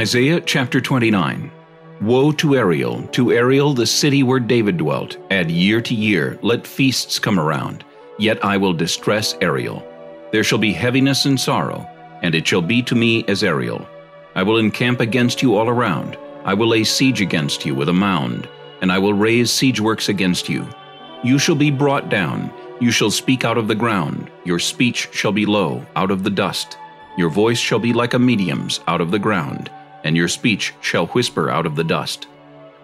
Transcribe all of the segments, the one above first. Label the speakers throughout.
Speaker 1: Isaiah chapter 29. Woe to Ariel, the city where David dwelt. Add year to year, let feasts come around. Yet I will distress Ariel. There shall be heaviness and sorrow, and it shall be to me as Ariel. I will encamp against you all around. I will lay siege against you with a mound, and I will raise siege works against you. You shall be brought down. You shall speak out of the ground. Your speech shall be low, out of the dust. Your voice shall be like a medium's out of the ground, and your speech shall whisper out of the dust.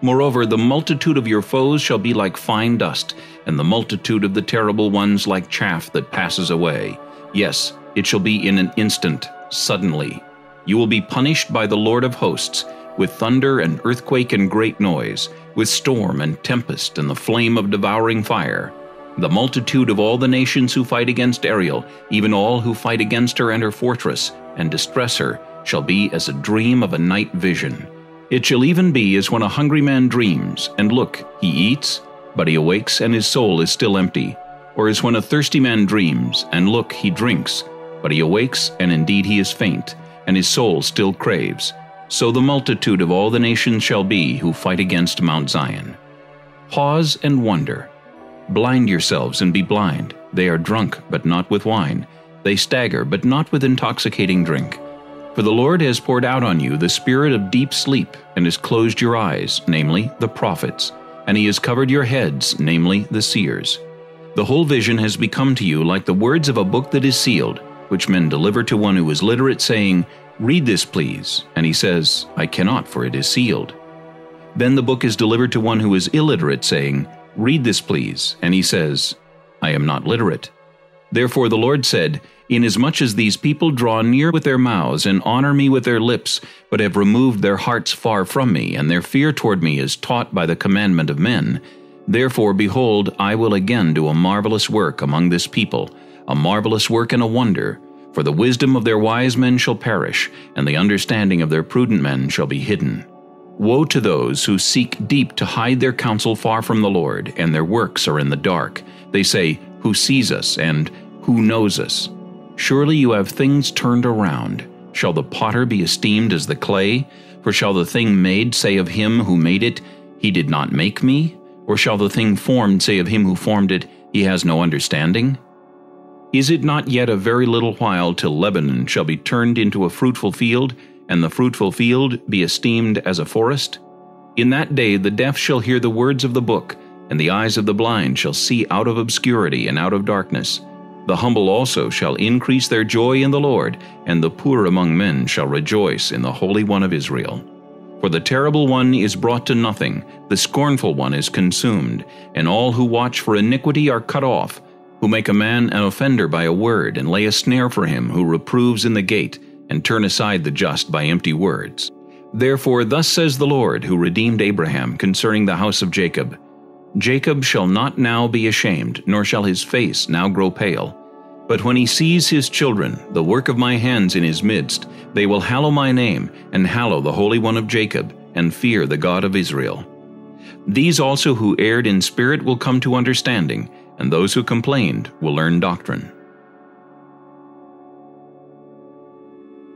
Speaker 1: Moreover, the multitude of your foes shall be like fine dust, and the multitude of the terrible ones like chaff that passes away. Yes, it shall be in an instant, suddenly. You will be punished by the Lord of hosts, with thunder and earthquake and great noise, with storm and tempest and the flame of devouring fire. The multitude of all the nations who fight against Ariel, even all who fight against her and her fortress, and distress her, shall be as a dream of a night vision. It shall even be as when a hungry man dreams, and look, he eats, but he awakes and his soul is still empty. Or as when a thirsty man dreams, and look, he drinks, but he awakes, and indeed he is faint, and his soul still craves. So the multitude of all the nations shall be who fight against Mount Zion. Pause and wonder. Blind yourselves and be blind. They are drunk, but not with wine. They stagger, but not with intoxicating drink. For the Lord has poured out on you the spirit of deep sleep, and has closed your eyes, namely, the prophets, and he has covered your heads, namely, the seers. The whole vision has become to you like the words of a book that is sealed, which men deliver to one who is literate, saying, "Read this, please." And he says, "I cannot, for it is sealed." Then the book is delivered to one who is illiterate, saying, "Read this, please." And he says, "I am not literate." Therefore the Lord said, "Inasmuch as these people draw near with their mouths and honor me with their lips, but have removed their hearts far from me, and their fear toward me is taught by the commandment of men, therefore, behold, I will again do a marvelous work among this people, a marvelous work and a wonder. For the wisdom of their wise men shall perish, and the understanding of their prudent men shall be hidden. Woe to those who seek deep to hide their counsel far from the Lord, and their works are in the dark. They say, 'Who sees us?' and 'Who knows us?' Surely you have things turned around. Shall the potter be esteemed as the clay? For shall the thing made say of him who made it, 'He did not make me'? Or shall the thing formed say of him who formed it, 'He has no understanding'? Is it not yet a very little while till Lebanon shall be turned into a fruitful field, and the fruitful field be esteemed as a forest? In that day the deaf shall hear the words of the book, and the eyes of the blind shall see out of obscurity and out of darkness. The humble also shall increase their joy in the Lord, and the poor among men shall rejoice in the Holy One of Israel. For the terrible one is brought to nothing, the scornful one is consumed, and all who watch for iniquity are cut off, who make a man an offender by a word, and lay a snare for him who reproves in the gate, and turn aside the just by empty words. Therefore thus says the Lord, who redeemed Abraham, concerning the house of Jacob, Jacob shall not now be ashamed, nor shall his face now grow pale. But when he sees his children, the work of my hands in his midst, they will hallow my name, and hallow the Holy One of Jacob, and fear the God of Israel. These also who erred in spirit will come to understanding, and those who complained will learn doctrine.